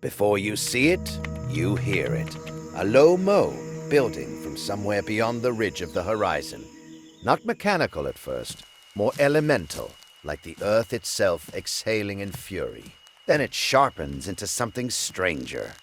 Before you see it, you hear it. A low moan building from somewhere beyond the ridge of the horizon. Not mechanical at first, more elemental, like the earth itself exhaling in fury. Then it sharpens into something stranger.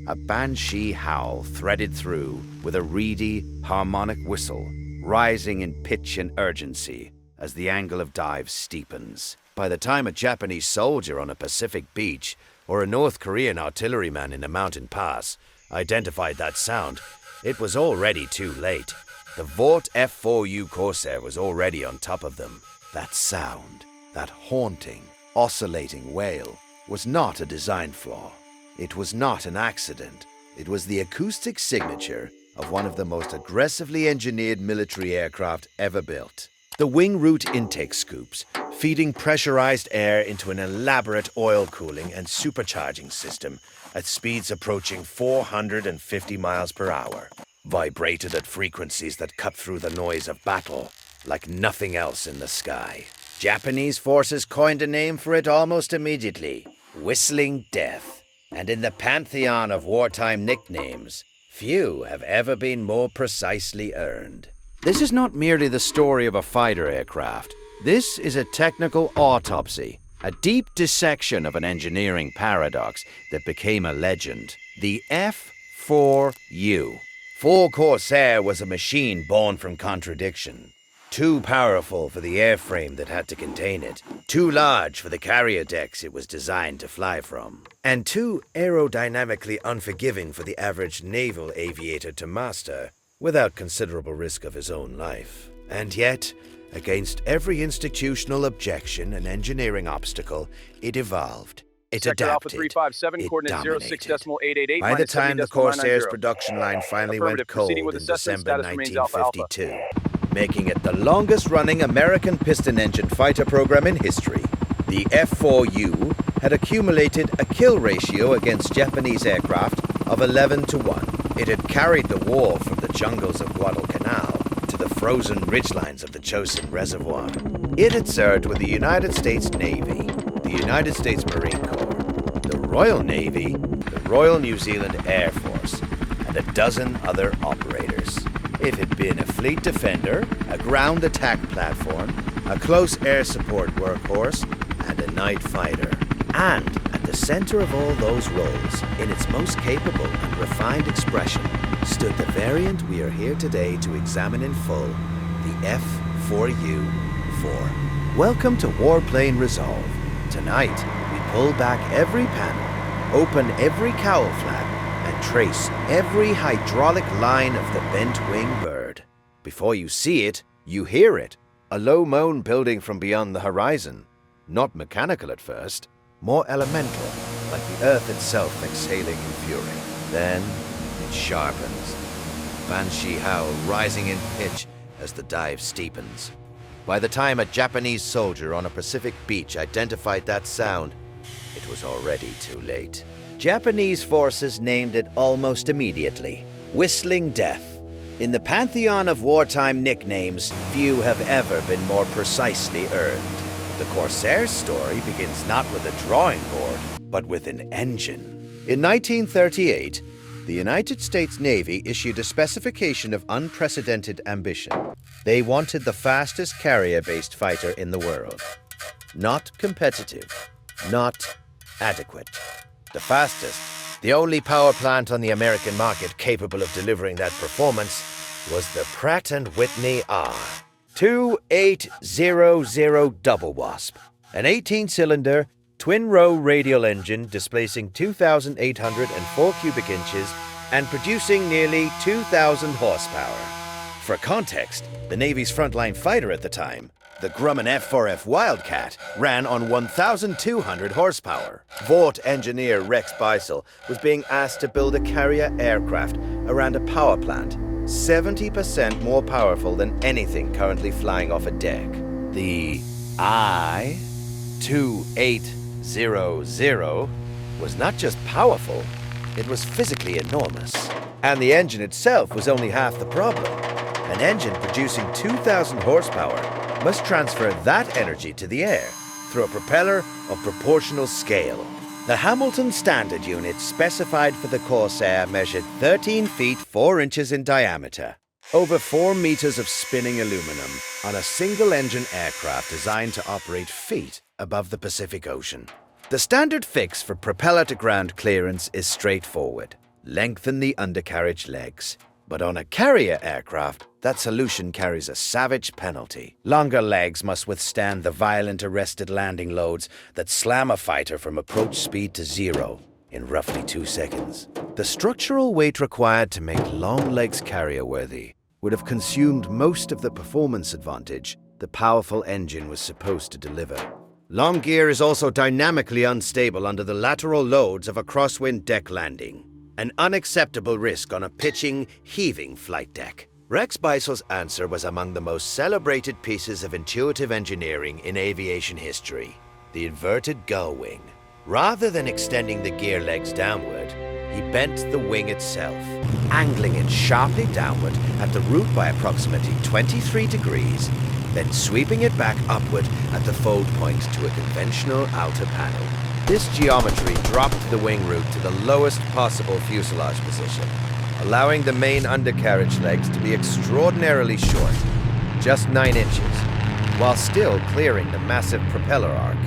A banshee howl threaded through with a reedy, harmonic whistle, rising in pitch and urgency as the angle of dive steepens. By the time a Japanese soldier on a Pacific beach or a North Korean artilleryman in a mountain pass identified that sound, it was already too late. The Vought F4U Corsair was already on top of them. That sound, that haunting, oscillating wail, was not a design flaw. It was not an accident. It was the acoustic signature of one of the most aggressively engineered military aircraft ever built. The wing root intake scoops, feeding pressurized air into an elaborate oil cooling and supercharging system at speeds approaching 450 miles per hour, vibrated at frequencies that cut through the noise of battle like nothing else in the sky. Japanese forces coined a name for it almost immediately: Whistling Death. And in the pantheon of wartime nicknames, few have ever been more precisely earned. This is not merely the story of a fighter aircraft. This is a technical autopsy, a deep dissection of an engineering paradox that became a legend. The F4U. For Corsair was a machine born from contradiction. Too powerful for the airframe that had to contain it, too large for the carrier decks it was designed to fly from, and too aerodynamically unforgiving for the average naval aviator to master without considerable risk of his own life. And yet, against every institutional objection and engineering obstacle, it evolved. It Sector adapted. Alpha 357, It coordinates dominated. 06.888. By the time the Corsair's 70.990. production line finally went Affirmative. cold Proceeding with in assessment. December Status remains Alpha Alpha. 1952, making it the longest-running American piston-engine fighter program in history, the F4U had accumulated a kill ratio against Japanese aircraft of 11-1. It had carried the war from the jungles of Guadalcanal to the frozen ridgelines of the Chosin Reservoir. It had served with the United States Navy, the United States Marine Corps, the Royal Navy, the Royal New Zealand Air Force, and a dozen other operators. It had been a fleet defender, a ground attack platform, a close air support workhorse, and a night fighter. And at the center of all those roles, in its most capable and refined expression, stood the variant we are here today to examine in full, the F4U-4. Welcome to Warplane Resolve. Tonight, we pull back every panel, open every cowl flap, and trace every hydraulic line of the bent-wing bird. Before you see it, you hear it, a low moan building from beyond the horizon. Not mechanical at first, more elemental, like the earth itself exhaling in fury. Then it sharpens, banshee howl rising in pitch as the dive steepens. By the time a Japanese soldier on a Pacific beach identified that sound, it was already too late. Japanese forces named it almost immediately, Whistling Death. In the pantheon of wartime nicknames, few have ever been more precisely earned. The Corsair's story begins not with a drawing board, but with an engine. In 1938, the United States Navy issued a specification of unprecedented ambition. They wanted the fastest carrier-based fighter in the world. Not competitive, not adequate. The fastest, the only power plant on the American market capable of delivering that performance, was the Pratt & Whitney R2800 Double Wasp, an 18-cylinder, twin-row radial engine displacing 2,804 cubic inches and producing nearly 2,000 horsepower. For context, the Navy's frontline fighter at the time, the Grumman F4F Wildcat, ran on 1,200 horsepower. Vought engineer Rex Beisel was being asked to build a carrier aircraft around a power plant 70% more powerful than anything currently flying off a deck. The I-2800 was not just powerful, it was physically enormous. And the engine itself was only half the problem. An engine producing 2,000 horsepower must transfer that energy to the air through a propeller of proportional scale. The Hamilton Standard unit specified for the Corsair measured 13 feet 4 inches in diameter, over 4 meters of spinning aluminum on a single-engine aircraft designed to operate feet above the Pacific Ocean. The standard fix for propeller-to-ground clearance is straightforward. Lengthen the undercarriage legs. But on a carrier aircraft, that solution carries a savage penalty. Longer legs must withstand the violent arrested landing loads that slam a fighter from approach speed to zero in roughly 2 seconds. The structural weight required to make long legs carrier-worthy would have consumed most of the performance advantage the powerful engine was supposed to deliver. Long gear is also dynamically unstable under the lateral loads of a crosswind deck landing, an unacceptable risk on a pitching, heaving flight deck. Rex Beisel's answer was among the most celebrated pieces of intuitive engineering in aviation history: the inverted gull wing. Rather than extending the gear legs downward, he bent the wing itself, angling it sharply downward at the root by approximately 23 degrees, then sweeping it back upward at the fold point to a conventional outer panel. This geometry dropped the wing root to the lowest possible fuselage position, allowing the main undercarriage legs to be extraordinarily short, just 9 inches, while still clearing the massive propeller arc.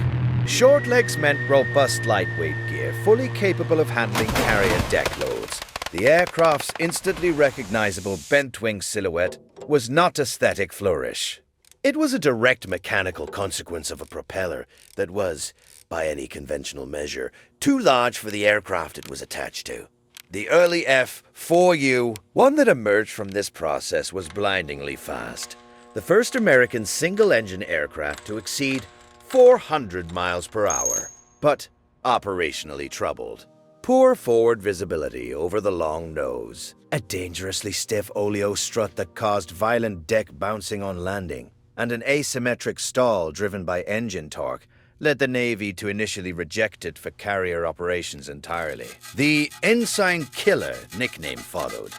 Short legs meant robust lightweight gear, fully capable of handling carrier deck loads. The aircraft's instantly recognizable bent wing silhouette was not aesthetic flourish. It was a direct mechanical consequence of a propeller that was, by any conventional measure, too large for the aircraft it was attached to. The early F-4U, one that emerged from this process, was blindingly fast. The first American single-engine aircraft to exceed 400 miles per hour, but operationally troubled. Poor forward visibility over the long nose, a dangerously stiff oleo strut that caused violent deck bouncing on landing, and an asymmetric stall driven by engine torque led the Navy to initially reject it for carrier operations entirely. The Ensign Killer nickname followed,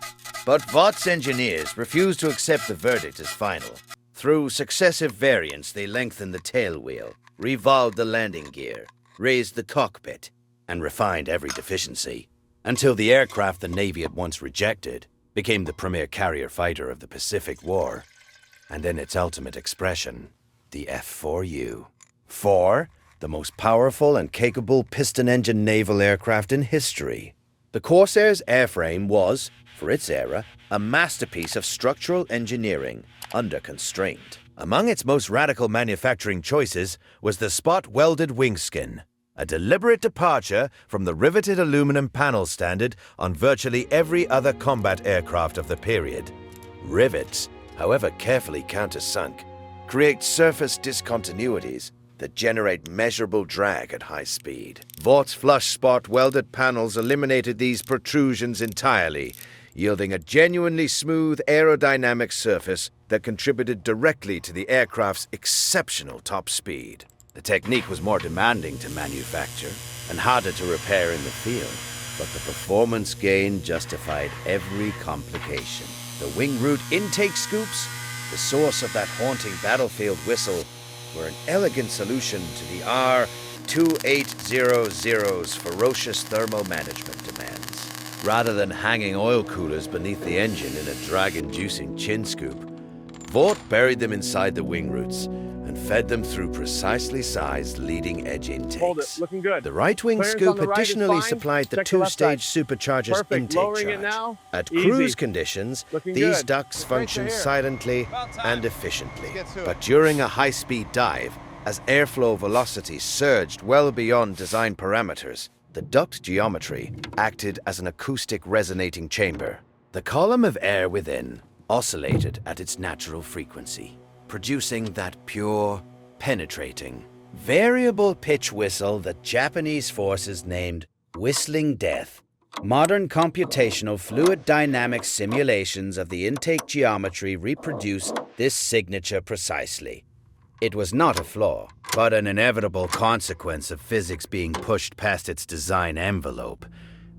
but Vought's engineers refused to accept the verdict as final. Through successive variants, they lengthened the tail wheel, revolved the landing gear, raised the cockpit, and refined every deficiency, until the aircraft the Navy had once rejected became the premier carrier fighter of the Pacific War. And in its ultimate expression, the F-4U. 4, the most powerful and capable piston-engine naval aircraft in history. The Corsair's airframe was, for its era, a masterpiece of structural engineering under constraint. Among its most radical manufacturing choices was the spot-welded wingskin, a deliberate departure from the riveted aluminum panel standard on virtually every other combat aircraft of the period. Rivets, however carefully countersunk, create surface discontinuities that generate measurable drag at high speed. Vaught's flush spot welded panels eliminated these protrusions entirely, yielding a genuinely smooth aerodynamic surface that contributed directly to the aircraft's exceptional top speed. The technique was more demanding to manufacture and harder to repair in the field, but the performance gain justified every complication. The wing root intake scoops, the source of that haunting battlefield whistle, were an elegant solution to the R2800's ferocious thermal management demands. Rather than hanging oil coolers beneath the engine in a drag-inducing chin scoop, Vaught buried them inside the wing roots and fed them through precisely sized leading-edge intakes. Hold it, looking good. The right-wing Clearance scoop on the right is additionally fine. supplied the Check the left two-stage side. supercharger's Perfect. intake Lowering it charge. now. At Easy. cruise conditions, Looking these good. ducts function here. silently time. and efficiently. Let's get to But it. during a high-speed dive, as airflow velocity surged well beyond design parameters, the duct geometry acted as an acoustic resonating chamber. The column of air within oscillated at its natural frequency, producing that pure, penetrating, variable pitch whistle that Japanese forces named Whistling Death. Modern computational fluid dynamics simulations of the intake geometry reproduced this signature precisely. It was not a flaw, but an inevitable consequence of physics being pushed past its design envelope.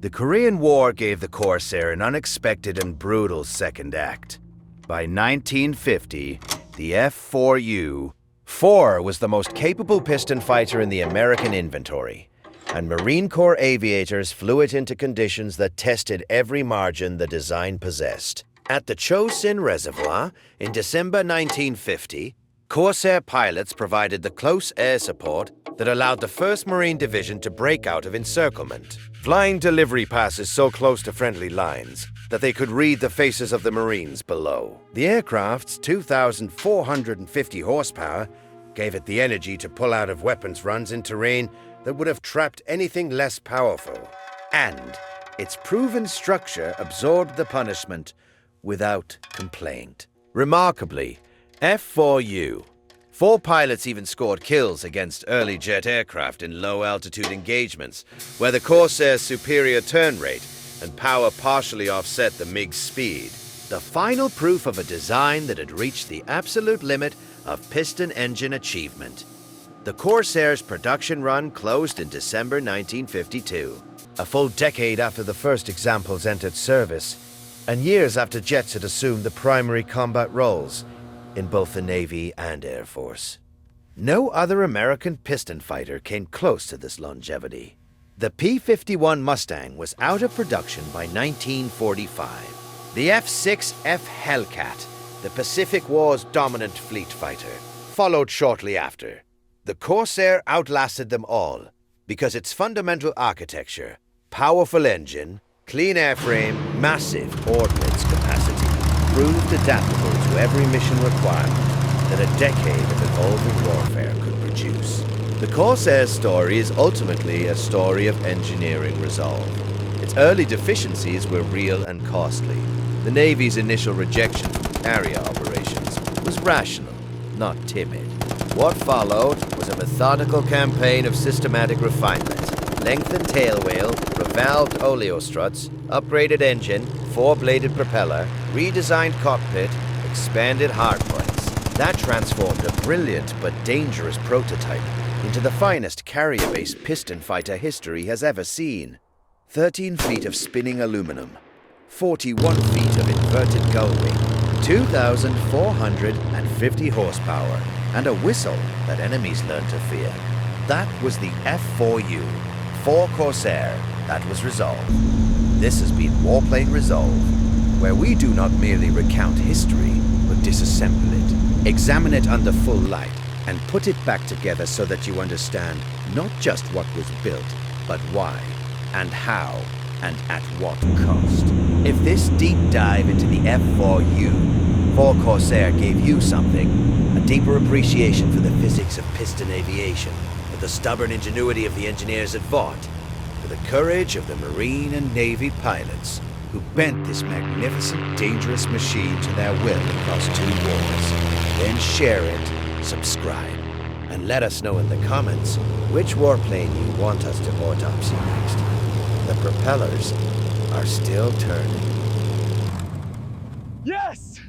The Korean War gave the Corsair an unexpected and brutal second act. By 1950, the F-4U-4 was the most capable piston fighter in the American inventory. and Marine Corps aviators flew it into conditions that tested every margin the design possessed. At the Chosin Reservoir in December 1950, Corsair pilots provided the close air support that allowed the 1st Marine Division to break out of encirclement, flying delivery passes so close to friendly lines that they could read the faces of the Marines below. The aircraft's 2,450 horsepower gave it the energy to pull out of weapons runs in terrain that would have trapped anything less powerful. And its proven structure absorbed the punishment without complaint. Remarkably, F-4U. 4 pilots even scored kills against early jet aircraft in low-altitude engagements, where the Corsair's superior turn rate and power partially offset the MiG's speed. The final proof of a design that had reached the absolute limit of piston engine achievement. The Corsair's production run closed in December 1952, a full decade after the first examples entered service, and years after jets had assumed the primary combat roles in both the Navy and Air Force. No other American piston fighter came close to this longevity. The P-51 Mustang was out of production by 1945. The F-6F Hellcat, the Pacific War's dominant fleet fighter, followed shortly after. The Corsair outlasted them all because its fundamental architecture, powerful engine, clean airframe, massive ordnance capacity, proved adaptable to every mission requirement that a decade of evolving warfare could produce. The Corsair's story is ultimately a story of engineering resolve. Its early deficiencies were real and costly. The Navy's initial rejection from carrier operations was rational, not timid. What followed was a methodical campaign of systematic refinement. Lengthened tailwheel, revalved oleo struts, upgraded engine, 4-bladed propeller, redesigned cockpit, expanded hardpoints. That transformed a brilliant but dangerous prototype into the finest carrier-based piston fighter history has ever seen. 13 feet of spinning aluminum, 41 feet of inverted gull wing, 2,450 horsepower, and a whistle that enemies learned to fear. That was the F-4U. For Corsair, that was Resolve. This has been Warplane Resolve, where we do not merely recount history, but disassemble it, examine it under full light, and put it back together so that you understand not just what was built, but why, and how, and at what cost. If this deep dive into the F-4U, for Corsair gave you something, a deeper appreciation for the physics of piston aviation, for the stubborn ingenuity of the engineers at Vought, for the courage of the Marine and Navy pilots who bent this magnificent, dangerous machine to their will across 2 wars, then share it, subscribe, and let us know in the comments which warplane you want us to autopsy next. The propellers are still turning. Yes!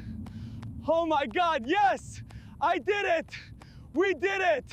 Oh my God, yes! I did it! We did it!